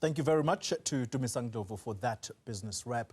Thank you very much to Dumisang Dovo for that business wrap.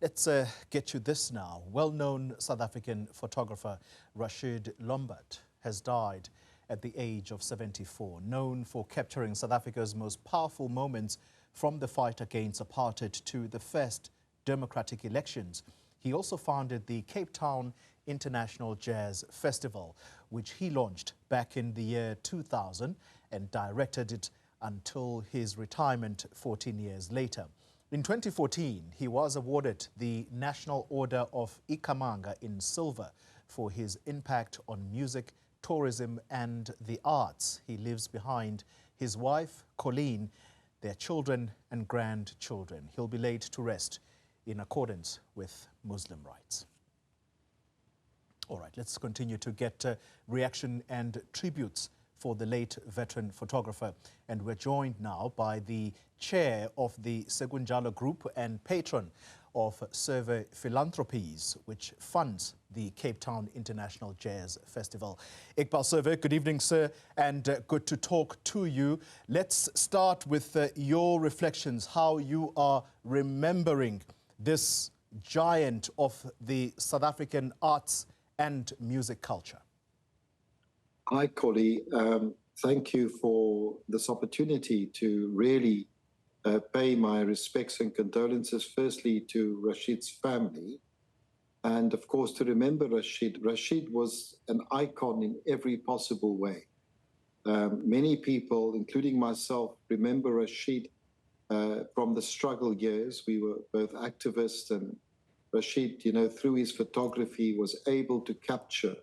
Let's get you this now. Well-known South African photographer Rashid Lombard has died at the age of 74. Known for capturing South Africa's most powerful moments from the fight against apartheid to the first democratic elections, he also founded the Cape Town International Jazz Festival, which he launched back in the year 2000 and directed it until his retirement 14 years later. In 2014, he was awarded the National Order of Ikamanga in silver for his impact on music, tourism and the arts. He lives behind his wife, Colleen, their children and grandchildren. He'll be laid to rest in accordance with Muslim rites. All right, let's continue to get reaction and tributes for the late veteran photographer. And we're joined now by the chair of the Sekunjalo Group and patron of Survé Philanthropies, which funds the Cape Town International Jazz Festival. Iqbal Survé, good evening, sir, and good to talk to you. Let's start with your reflections, how you are remembering this giant of the South African arts and music culture. Hi, Collie. Thank you for this opportunity to really pay my respects and condolences, firstly, to Rashid's family. And, of course, to remember Rashid. Rashid was an icon in every possible way. Many people, including myself, remember Rashid from the struggle years. We were both activists, and Rashid, you know, through his photography, was able to capture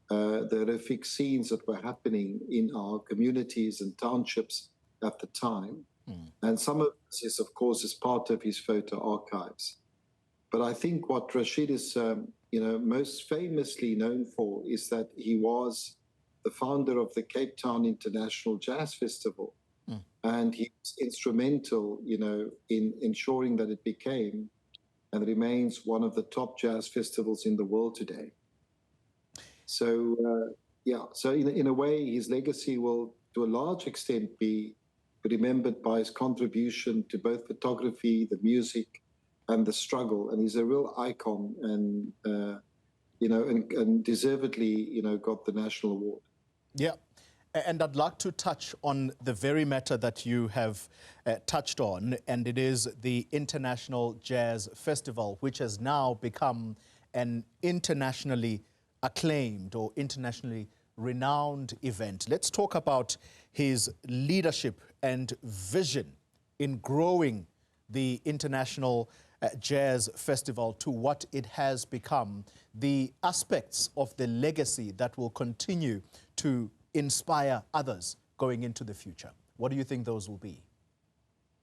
the horrific scenes that were happening in our communities and townships at the time. And some of this is, of course, is part of his photo archives. But I think what Rashid is, most famously known for is that he was the founder of the Cape Town International Jazz Festival. And he was instrumental, in ensuring that it became and remains one of the top jazz festivals in the world today. So, in a way, his legacy will, to a large extent, be remembered by his contribution to both photography, the music, and the struggle. And he's a real icon, and and deservedly, got the national award. Yeah. And I'd like to touch on the very matter that you have touched on, and it is the International Jazz Festival, which has now become an internationally acclaimed or internationally renowned event. Let's talk about his leadership and vision in growing the International Jazz Festival to what it has become, the aspects of the legacy that will continue to inspire others going into the future. What do you think those will be?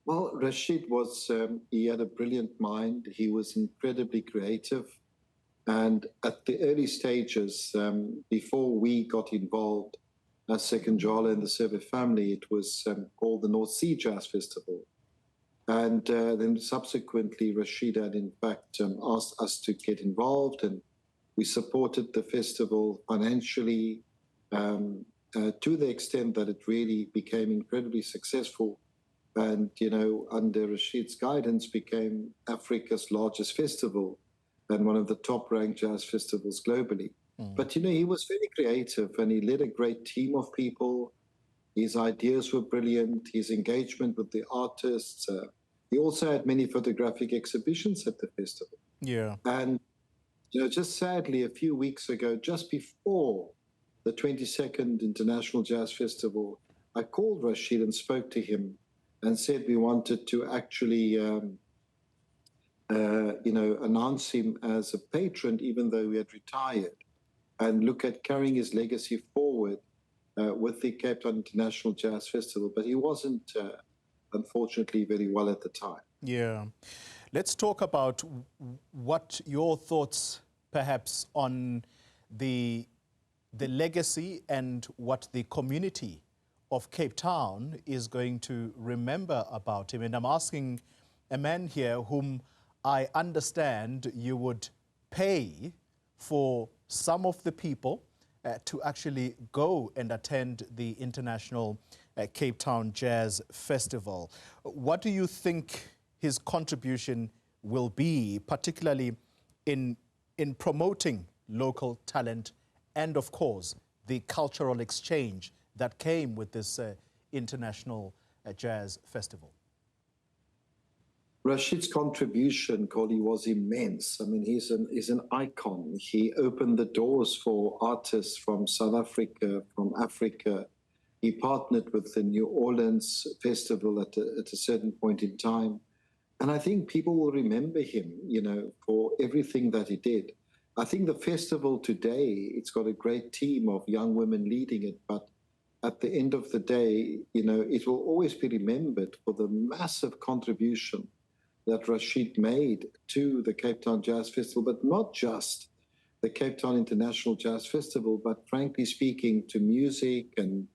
Well, Rashid was, he had a brilliant mind. He was incredibly creative. And at the early stages, before we got involved as Sekunjalo and the Survé family, it was called the North Sea Jazz Festival. And then subsequently, Rashid had in fact asked us to get involved, and we supported the festival financially to the extent that it really became incredibly successful. And, under Rashid's guidance, became Africa's largest festival and one of the top-ranked jazz festivals globally. But, he was very creative, and he led a great team of people. His ideas were brilliant, his engagement with the artists. He also had many photographic exhibitions at the festival. Yeah. And, just sadly, a few weeks ago, just before the 22nd International Jazz Festival, I called Rashid and spoke to him and said we wanted to actually announce him as a patron, even though he had retired, and look at carrying his legacy forward with the Cape Town International Jazz Festival. But he wasn't, unfortunately, very well at the time. Yeah. Let's talk about what your thoughts, perhaps, on the legacy and what the community of Cape Town is going to remember about him. And I'm asking a man here whom I understand you would pay for some of the people to actually go and attend the International Cape Town Jazz Festival. What do you think his contribution will be, particularly in promoting local talent and, of course, the cultural exchange that came with this international jazz festival? Rashid's contribution, Collie, was immense. I mean, he's an icon. He opened the doors for artists from South Africa, from Africa. He partnered with the New Orleans Festival at a certain point in time. And I think people will remember him, you know, for everything that he did. I think the festival today, it's got a great team of young women leading it, but at the end of the day, you know, it will always be remembered for the massive contribution that Rashid made to the Cape Town Jazz Festival, but not just the Cape Town International Jazz Festival, but frankly speaking, to music and,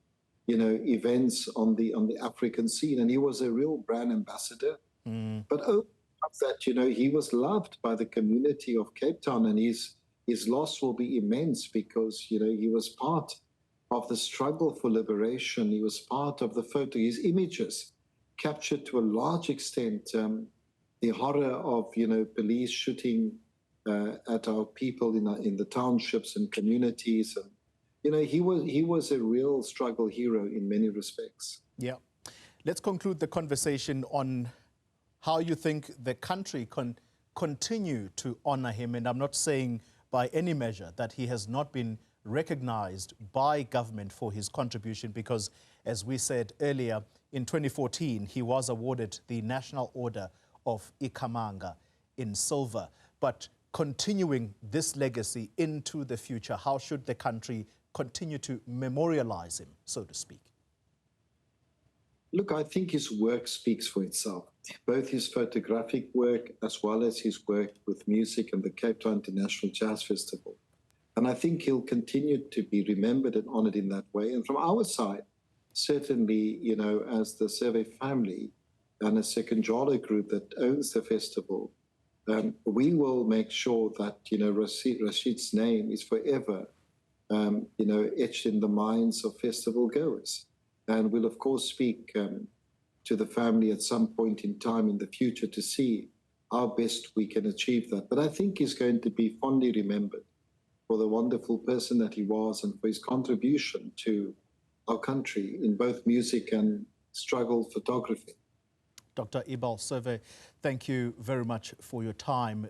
you know, events on the African scene. And he was a real brand ambassador. But over that, you know, he was loved by the community of Cape Town, and his loss will be immense because, you know, he was part of the struggle for liberation. He was part of the photo. His images captured to a large extent the horror of, you know, police shooting at our people in the townships and communities. And, you know, he was a real struggle hero in many respects. Yeah. Let's conclude the conversation on how you think the country can continue to honor him. And I'm not saying by any measure that he has not been recognized by government for his contribution, because as we said earlier, in 2014, he was awarded the National Order of Ikhamanga in silver. But continuing this legacy into the future, how should the country continue to memorialize him, so to speak? Look, I think his work speaks for itself. Both his photographic work as well as his work with music and the Cape Town International Jazz Festival. And I think he'll continue to be remembered and honored in that way. And from our side, certainly, you know, as the Survé family and a Sekunjalo Group that owns the festival, we will make sure that, you know, Rashid's name is forever, you know, etched in the minds of festival goers. And we'll, of course, speak to the family at some point in time in the future to see how best we can achieve that. But I think he's going to be fondly remembered for the wonderful person that he was and for his contribution to our country in both music and struggle photography. Dr. Iqbal Survé, thank you very much for your time.